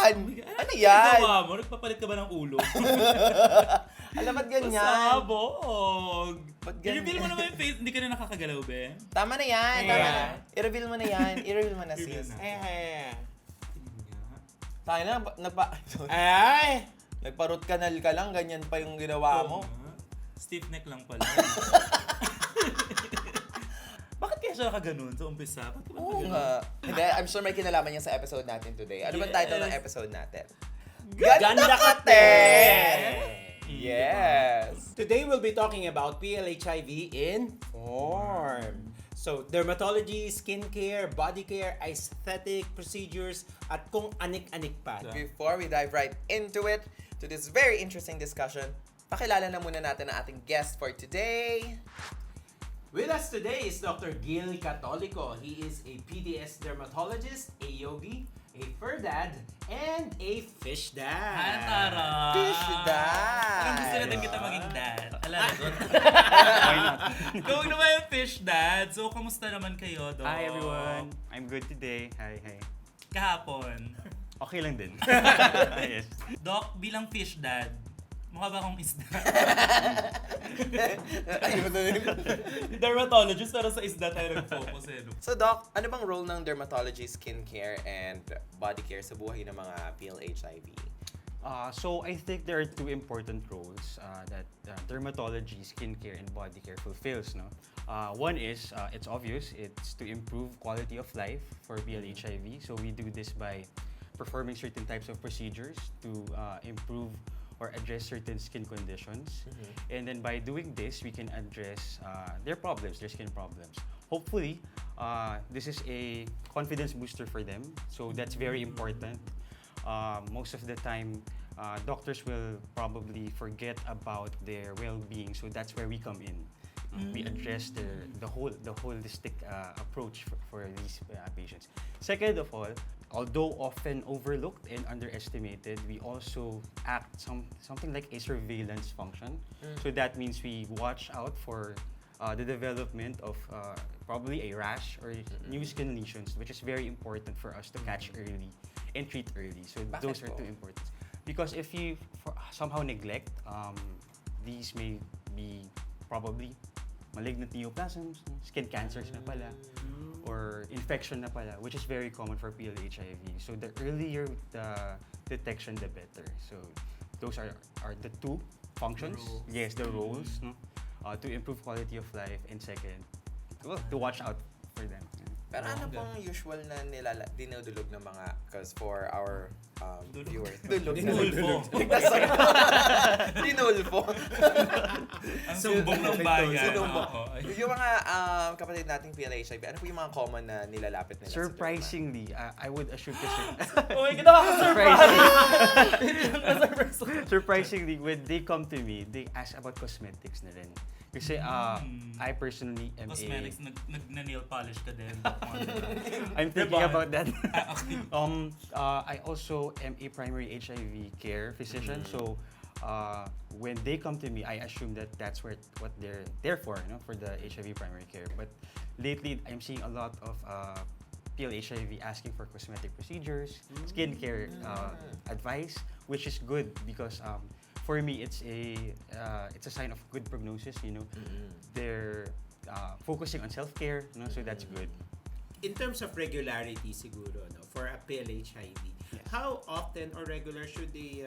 yan? Ano yan? Gawa mo? Nagpapalit ka ba ng ulo? Alam, ba't ganyan? Pasabog. Ba't ganyan? I-reveal mo naman yung face. Hindi ka na nakakagalaw, be. Tama na yan. Tama na. I-reveal mo na yan. I-reveal mo na, I-reveal sis. na. Tayo na, nagpa-root canal ka lang, ganyan pa yung ginawa mo. Stiff neck lang pala. Bakit kaya siya nakaganon sa umpisa? Oo nga. Hindi, I'm sure may kinalaman niya sa episode natin today. Ano bang title ng episode natin? Ganda Kate! Yes! Today we'll be talking about PLHIV in form. So, dermatology, skincare, body care, aesthetic procedures, at kung anik-anik pa. Before we dive right into it, to this very interesting discussion, pakilala na muna natin ang ating guest for today. With us today is Dr. Guill Catolico. He is a PDS dermatologist, a yogi, a fur dad, and a fish dad. Tara! Fish dad! Parang gusto natin kita maging dad. Alala ko. Kung naman yung fish dad, so kamusta naman kayo, Doc? Hi everyone, I'm good today. Hi. Kahapon. Okay lang din. Yes. Doc, bilang fish dad, mukha ba akong isda? Dermatologist, pero sa isda tayo nag-focus eh. No? So Doc, ano bang role ng dermatology, skincare, and body care sa buhay ng mga PLHIV? So I think there are two important roles that dermatology, skincare, and body care fulfills. No, one is it's obvious. It's to improve quality of life for PLHIV. So we do this by performing certain types of procedures to improve or address certain skin conditions. And then by doing this, we can address their skin problems. Hopefully, this is a confidence booster for them. So that's very important. Most of the time, doctors will probably forget about their well-being. So that's where we come in. We address the holistic approach for these patients. Second of all, although often overlooked and underestimated, we also act something like a surveillance function. So that means we watch out for the development of probably a rash or new skin lesions, which is very important for us to catch early and treat early. So those are two important. Because if you somehow neglect, these may be probably malignant neoplasms, skin cancers na pala, or infection na pala, which is very common for PLHIV. So the earlier the detection, the better. So those are the two functions. Yes, the roles, no? To improve quality of life, and second, to watch out for them. Pero ano pong usual na dinudulog ng mga, because for our viewers. Dinulfo. Dinulfo. Ang sumbong ng bayan. Yung mga kapatid nating PLHIV, ano po yung mga common na nilalapit nila? Surprisingly, I would assume kasi Oh my God, surprise! surprisingly, when they come to me, they ask about cosmetics na rin. Kasi I personally am Cosmetics, nag-nail polish ka din. I'm thinking about that. Okay. I also am a primary HIV care physician, so when they come to me, I assume that that's what they're there for, for the HIV primary care. But lately, I'm seeing a lot of PLHIV asking for cosmetic procedures, skincare advice, which is good because for me, it's a sign of good prognosis. They're focusing on self-care, so that's good. In terms of regularity siguro, for a PLHIV, Yes. how often or regular should a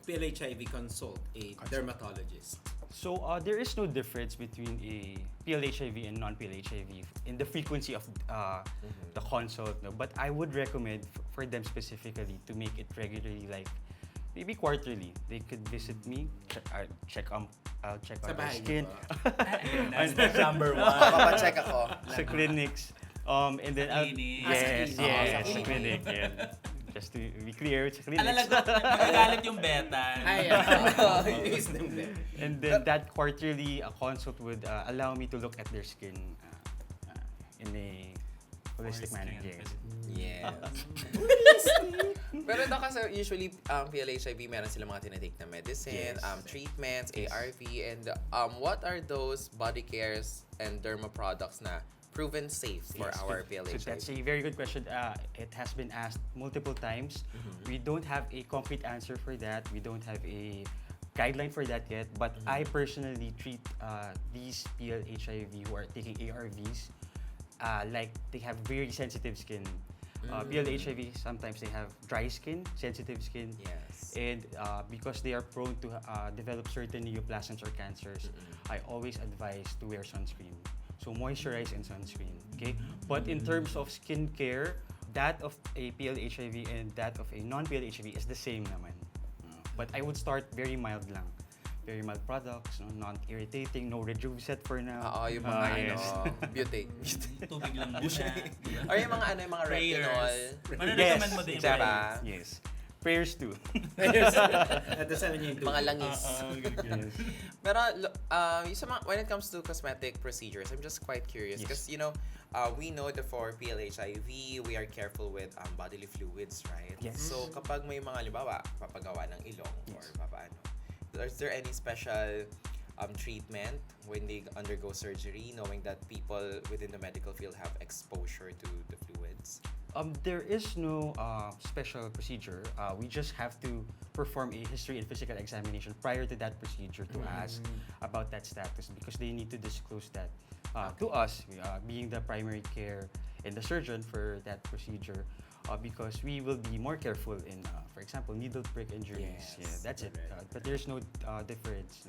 PLHIV consult a dermatologist? So there is no difference between a PLHIV and non-PLHIV in the frequency of the consult. But I would recommend for them specifically to make it regularly, like maybe quarterly. They could visit me, check out their skin. That's number one. Papacheck ako. Sa clinics. And then clinic. Yes, sa clinic. Yeah. Just to be clear, sa clinics. Magagalit yung beta. And then that quarterly consult would allow me to look at their skin in a holistic manner. Yes. Pero Doc, kasi usually PLHIV, meron sila mga tinatake na medicine, treatments, ARV, and what are those body cares and derma products na proven safe for Yes, our so PLHIV? that's a very good question. It has been asked multiple times. We don't have a concrete answer for that. We don't have a guideline for that yet. But I personally treat these PLHIV who are taking ARVs like they have very sensitive skin. PLHIV, sometimes they have dry skin, sensitive skin. Yes. And because they are prone to develop certain neoplasms or cancers, I always advise to wear sunscreen. So moisturize and sunscreen, okay? But in terms of skincare, that of a PLHIV and that of a non-PLHIV is the same naman. But I would start very mild lang. Very mild products, no? Non-irritating, no rejuve set for now. Oo, yung mga Yes. beauty. Tubig lang muna. Or yung mga yung mga retinol. Mana-recommend mo din yung Diba? prayers. Yes. Prayers too. Nadasal niya yung Mga langis. Yes. Pero yung sa mga, when it comes to cosmetic procedures, I'm just quite curious Yes. because we know that for PLHIV, we are careful with bodily fluids, right? Yes. So kapag may mga halimbawa, papagawa ng ilong or Yes. papaano, is there any special treatment when they undergo surgery, knowing that people within the medical field have exposure to the fluids? There is no special procedure. We just have to perform a history and physical examination prior to that procedure to ask about that status because they need to disclose that to us, being the primary care and the surgeon for that procedure, because we will be more careful in, for example, needle prick injuries. Yes, Yeah, that's it. correct. But there's no difference.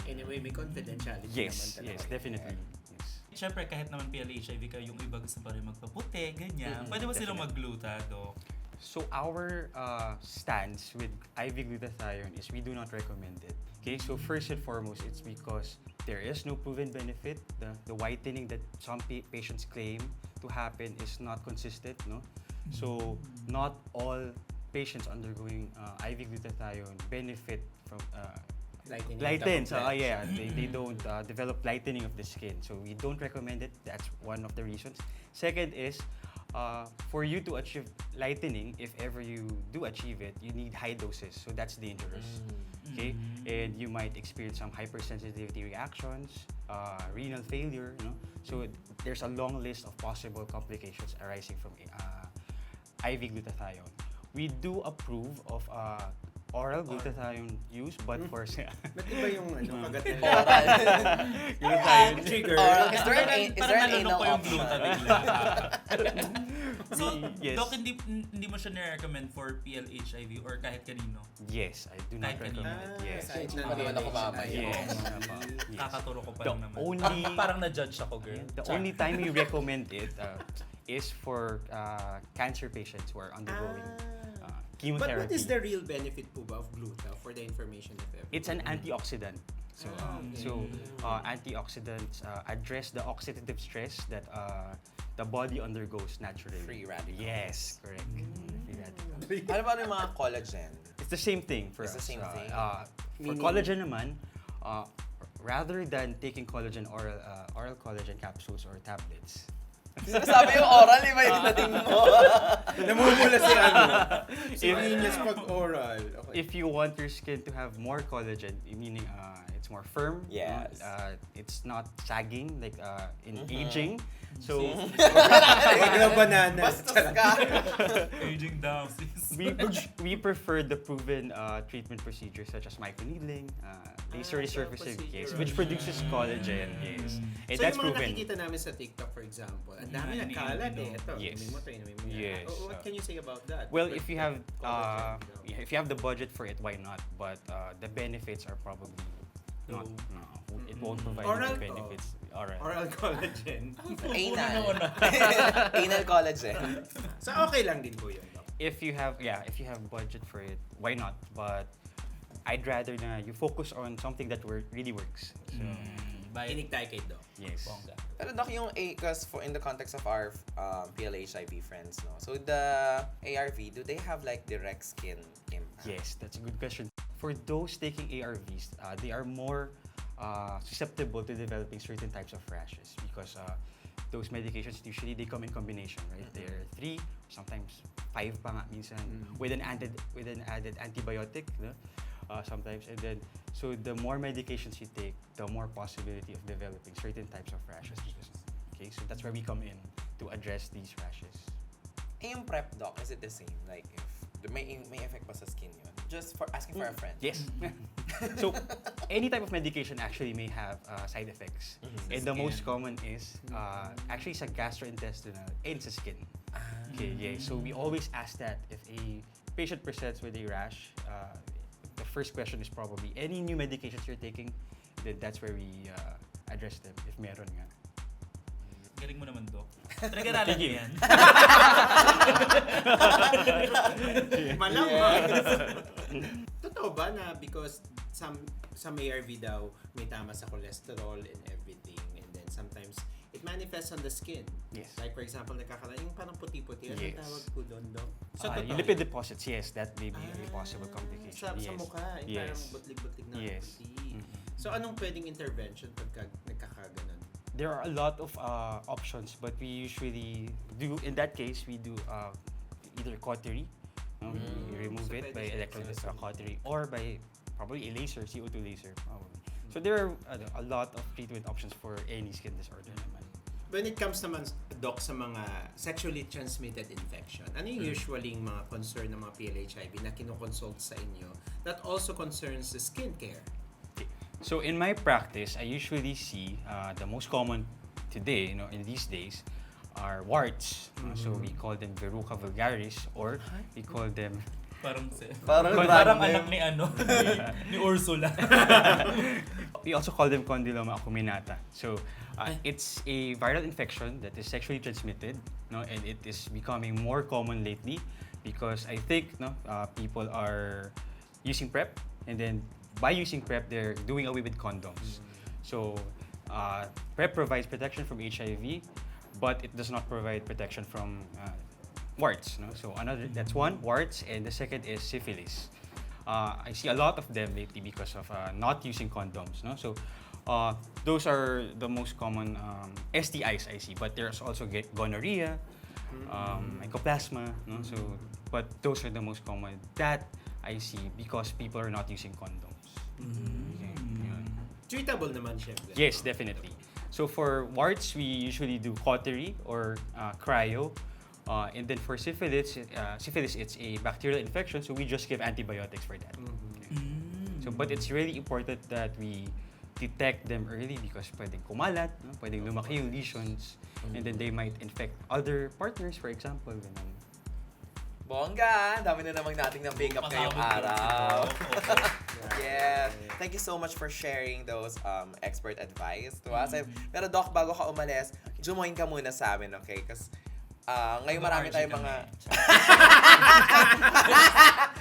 Anyway, may confidentiality Yes, naman talaga. yes, definitely. Yes. Siyempre, kahit naman PLHIV ka, yung iba gusto pa rin magpaputi, ganyan. Pwede ba silang mag-gluta, Doc? So our stance with IV glutathione is we do not recommend it. Okay, so first and foremost, it's because there is no proven benefit. The whitening that some patients claim to happen is not consistent, no? So not all patients undergoing IV glutathione benefit from lightens. They don't develop lightening of the skin. So we don't recommend it. That's one of the reasons. Second is, for you to achieve lightening, if ever you do achieve it, you need high doses. So that's dangerous. Okay? And you might experience some hypersensitivity reactions, renal failure, you know? So there's a long list of possible complications arising from IV glutathione. We do approve of oral glutathione use, but for Ba't iba yung kagat nila? glutathione Trigger. Is there Parang an nalunok anal ko yung option? gluta bigla. So, Yes. Doc, hindi mo siya nire-recommend for PLHIV or kahit kanino? Yes, I do not Kahit kanino. recommend. Yes. Kahit Hindi pa naman ako mamaya. Yes. Kakaturo ko pa The lang naman. only Parang na-judge ako, girl. the only time we recommend it is for cancer patients who are undergoing But chemotherapy. what is the real benefit po ba of gluta for the information of everyone? It's an antioxidant. So, antioxidants address the oxidative stress that the body undergoes naturally. Free radicals. Yes, correct. Free radicals. Ano ba yung mga collagen? It's the same thing for It's us. the same thing. For Meaning- collagen naman, rather than taking collagen oral collagen capsules or tablets, Sinasabi yung oral, iba yung dating mo. Namumula si si Viñas pag oral. Okay. if you want your skin to have more collagen, meaning it's more firm, Yes. it's not sagging like in aging. So Wag na banana. Bastos ka. Aging down, sis. we prefer the proven treatment procedures such as microneedling, laser resurfacing, yes, which produces collagen, yes. And So that's yung mga proven. nakikita namin sa TikTok, for example, ang dami nagkalat eh. Ito, Yes. inumin mo yan. Yes. What can you say about that? Well, With if you have collagen, if you have the budget for it, why not? But the benefits are probably not. No, it won't provide Oral you the to. benefits. Oral. Oral collagen. Anal. Anal collagen. So okay lang din po yun. Doc. If you have budget for it, why not? But I'd rather na you focus on something that really works. So, Kinig tayo kay Doc. yes. Bongga. Pero Doc, yung because in the context of our PLHIV friends, no? So the ARV, do they have like direct skin impact? Yes, that's a good question. For those taking ARVs, they are more susceptible to developing certain types of rashes because those medications usually they come in combination, right? There are 3, sometimes 5 pa nga minsan with an added antibiotic, no? Sometimes, and then so the more medications you take, the more possibility of developing certain types of rashes. case. So that's where we come in to address these rashes. Eh, yung prep, Doc, is it the same? Like, if may effect pa sa skin yun? Just for asking for a friend. Yes. So any type of medication actually may have side effects. And the most common is actually sa gastrointestinal and sa skin. Okay, yeah. So we always ask that if a patient presents with a rash, the first question is probably any new medications you're taking, then that's where we address them if meron nga. Galing mo naman, Doc. Pinag-aralan mo yan. Malamang. Totoo ba na because some ARV daw may tama sa cholesterol and everything, and then sometimes it manifests on the skin. Yes. Like for example, nagkakaroon yung parang puti-puti. Ano Yes. tawag ko doon, Doc? So, Yung lipid deposits, yes, that may be a possible complication. Sa mukha, yung parang butlig-butlig na Yes. puti. So anong pwedeng intervention pagka nagkakaganon? There are a lot of options, but we usually do, in that case, we do either cautery, we remove So it pwede by siya electrode sa- cautery, or by probably a laser, CO2 laser. So there are a lot of treatment options for any skin disorder naman. When it comes naman, Doc, sa mga sexually transmitted infection, ano yung usually mga concern ng mga PLHIV na kinoconsult sa inyo that also concerns the skincare? Okay. So in my practice, I usually see the most common today, in these days, are warts. So we call them verruca vulgaris, or we call them Parang anak ni ni Ursula. we also call them condyloma acuminata. So it's a viral infection that is sexually transmitted, and it is becoming more common lately because I think people are using PrEP, and then by using PrEP, they're doing away with condoms. So PrEP provides protection from HIV, but it does not provide protection from warts. So that's one, warts, and the second is syphilis. I see a lot of them lately because of not using condoms. So those are the most common STIs I see, but there's also gonorrhea, mycoplasma. So, but those are the most common that I see because people are not using condoms. Okay, yun. Treatable naman, syempre. Yes, definitely. So for warts, we usually do cautery or cryo. And then for syphilis, it's a bacterial infection, so we just give antibiotics for that. So, but it's really important that we detect them early because pwedeng kumalat, pwedeng lumaki yung lesions, and then they might infect other partners, for example. Ganun. Bongga! Dami na namang nating na-pick up ngayong araw. Yeah. Thank you so much for sharing those expert advice to us. Pero Doc, bago ka umalis, jumoin ka muna sa amin, okay? Kasi ngayon marami tayong mga...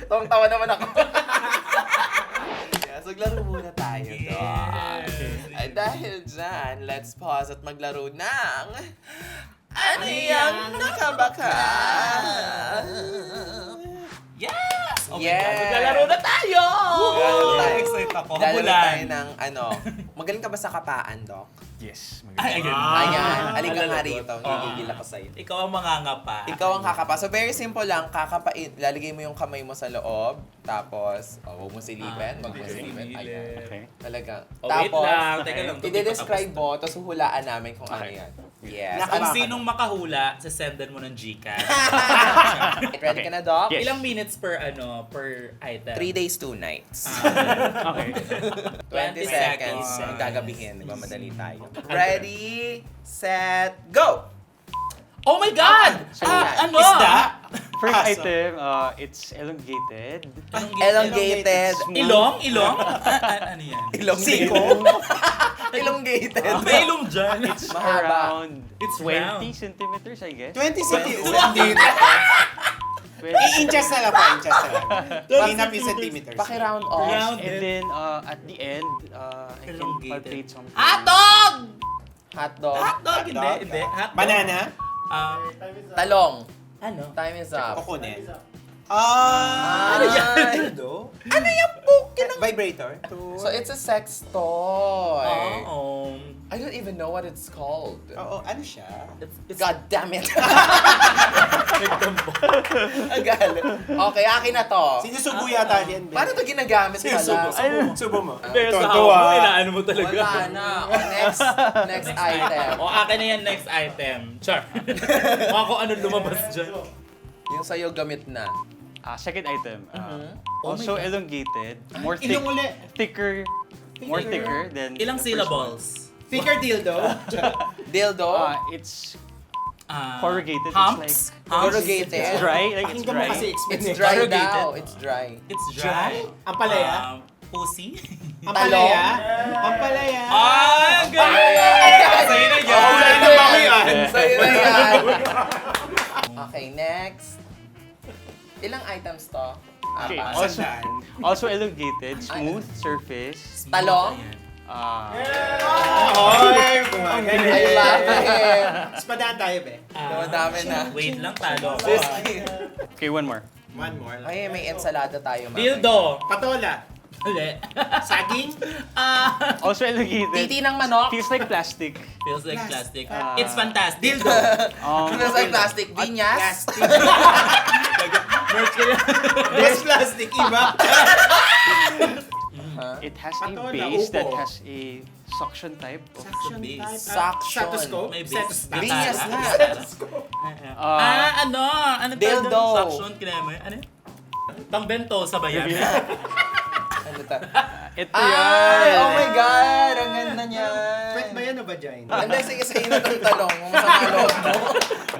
Tawang-tawa naman ako. Yeah, so maglaro muna tayo, Doc. Ay, dahil dyan, let's pause at maglaro ng... Ano yung nakabaka? Yes! Yes! Maglalaro na tayo! Maglalaro tayo. Excited ako. Lalaro Habulan. tayo ng magaling ka ba sa kapaan, Doc? Yes. Ay, ayun. Ayan, halika nga Lalagot. rito. Gigigil ako sa'yo. Ikaw ang mangangapa. Ikaw ang kakapa. So very simple lang, kakapain. Lalagay mo yung kamay mo sa loob, tapos, huwag mo silipin, wag mo silipin. Ayan. Okay. Talaga. Wait Tapos, lang. Teka lang. i-describe mo, tapos huhulaan namin kung ano yan. Yes. Kung sinong makahula, sasendan mo ng Gcash. Ready ka na, Doc? Yes. Ilang minutes per item? 3 days, 2 nights. Okay. 20 seconds. seconds. Gagabihin. Diba? Madali tayo. Ready, set, go! Oh my God! Ano yan? Ano? Isda? First Aso. item, it's elongated. Elongated. Ilong? Ano yan? Elongated. Elongated. May ilong dyan. It's Mahaba. around It's 20 round. centimeters, I guess. 20 centimeters. 20. I-inches na lang po, inches na lang. Hinap yung centimeters. Paki-round off. Round. And then, at the end, I can Elongated. palpate something. Hotdog! Hotdog. Hotdog! Hindi. Hotdog. Banana? Talong. Ano? Time is up. Kukunin. Ano yan? Ano yung book? Vibrator? So it's a sex toy. Oo. I don't even know what it's called. Oo, ano siya? God damn it! Ang galit. Okay, akin na to. Sinusubo yata yan. Paano to ginagamit pala? Subo mo. Pero sa ako, inaano mo talaga. Wala na. O, next item. O, akin na yan next item. Char. Mga kung ano lumabas dyan. Yung sa'yo gamit na. Second item, Oh also my God. elongated, more Ilang uli? thicker, more thicker than Ilang the first one. syllables? Thicker dildo. Dildo. It's corrugated. Humps? It's Corrugated. It's dry, like it's Pakinggan mo dry. kasi It's explanation. dry Corrugated. daw. It's dry. It's dry. Ang palaya? Pussy? Ang palaya? Ang palaya? Ay, ang galing! Sa'yo na yan! Wala na ba yan? Sa'yo na yan. Okay, next. Ilang items to? Okay, Apat. also elongated, smooth surface. Talong? Oy, gumagaling. I love it. Espadaan tayo, be. Dumadami na. Wait lang, talo. Siski. Okay, one more. One more lang. Ay, may ensalada tayo. mamaya. Dildo! Patola. Uli. Saging. Also elongated. Titi ng manok. Feels like plastic. Feels like plastic. It's fantastic. Dildo. Feels like plastic. Viñas. Plastic. Merch ko yan. Yes, plastic. Iba. It has Patola, a base that upo. has a suction type. Suction base. type. Suction. Stethoscope. May Stethoscope. Viñas nga. Ano? Ano Dildo. tawag? Suction, kinaya mo yun? Ano yun? Pang-bento sa bayan. Ano ta? Ito Ay, yan. oh my God! Ang ganda niyan. Pwede ba yan o vagina? Hindi, sige, sa inyo ng talong. Masama loob mo.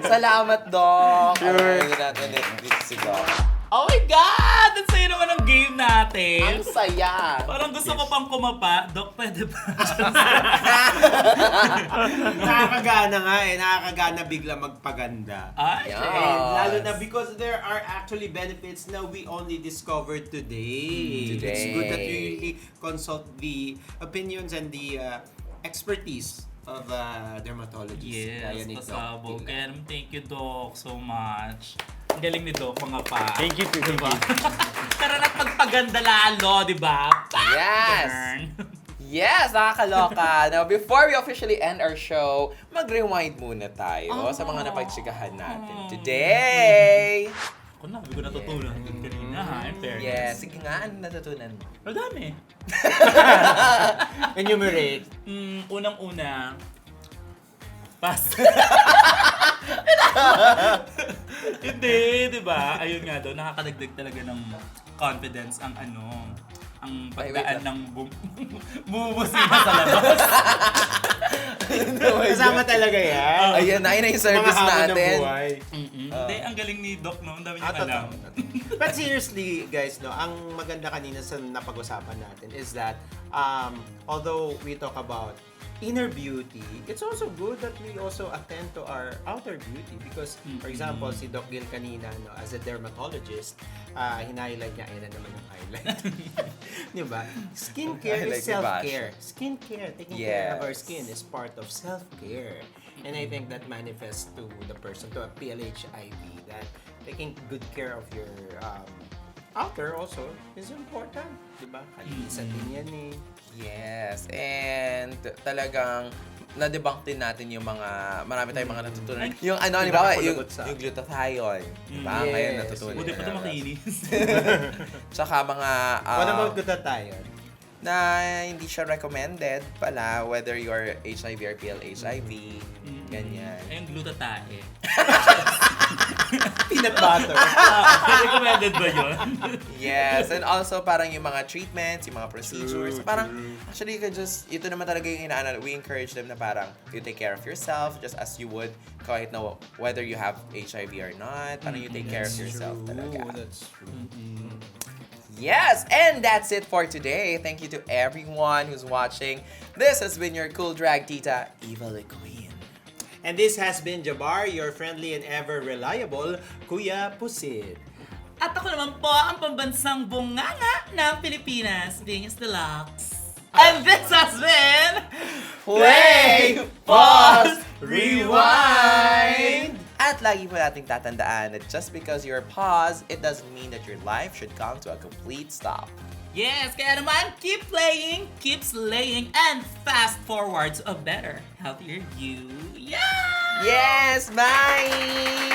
Salamat, Doc. Sure. Ano natin dito si Doc. Oh my God! Ang sayo naman ng game natin. Ang saya. Parang gusto ko pang kumapa. Dok, pwede ba? Nakakagana nga eh. Nakakagana bigla magpaganda. Ay, Yeah. And lalo na because there are actually benefits na we only discovered today. Today. It's good that you really consult the opinions and the expertise of dermatologists. yes, Gaya ni Doc pasabog. Guill. Kaya naman, thank you, Doc, so much. Ang galing ni Doc, mga pa. Thank you, thank Diba? you. Tara na pagpaganda lalo, di ba? Yes! Darn. Yes, nakakaloka. Now, before we officially end our show, mag-rewind muna tayo sa mga napagtsikahan natin today. Ako na, hindi ko natutunan yun kanina, ha? In fairness. Yes, sige nga, ano natutunan mo? Madami. Enumerate. Unang-una, pass. Hindi, di ba? Ayun nga daw, nakakadagdag talaga ng confidence ang ang pagdaan ng bumubusina sa labas. Kasama talaga yan. Ayun na, ayun na yung service Mga hamon ng natin. buhay. Hindi, ang galing ni Doc, no? Ang dami niyang alam. But seriously, guys, no, ang maganda kanina sa napag-usapan natin is that although we talk about inner beauty, it's also good that we also attend to our outer beauty because, for example, si Doc Guill kanina, no, as a dermatologist, hinighlight niya, ayun na naman yung highlight. Di ba? Skincare Highlight is ni self-care. Skincare, taking care of our Yes. skin is part of self-care. And I think that manifests to the person, to a PLHIV, that taking good care of your outer also is important. Diba? Kalinisan din yan eh. Yes, and talagang na-debunk din natin yung mga, marami tayong mga natutunan. Yung ano, di ba? Yung glutathione. Diba? Yes. Ngayon natutunan. Buti pa ito namin. makinis. Tsaka mga, What about glutathione? na hindi siya recommended pala, whether you're HIV or PLHIV, ganyan. Ayun, glutatae. Peanut butter. Recommended ba yun? Yes, and also parang yung mga treatments, yung mga procedures, parang actually you can just, ito naman talaga yung inaano, we encourage them na parang you take care of yourself just as you would kahit na whether you have HIV or not, parang you take care of yourself talaga. That's true. Yes, and that's it for today. Thank you to everyone who's watching. This has been your cool drag tita, Eva Le Queen. And this has been Jabar, your friendly and ever reliable Kuya Pusid. At ako naman po ang pambansang bunganga ng Pilipinas, Viñas DeLuxe. And this has been Play, Poz, Rewind! At lagi po nating tatandaan that just because you're paused, it doesn't mean that your life should come to a complete stop. Yes, kaya naman, keep playing, keep slaying, and fast forward to a better, healthier you. Yeah! Yes! Bye!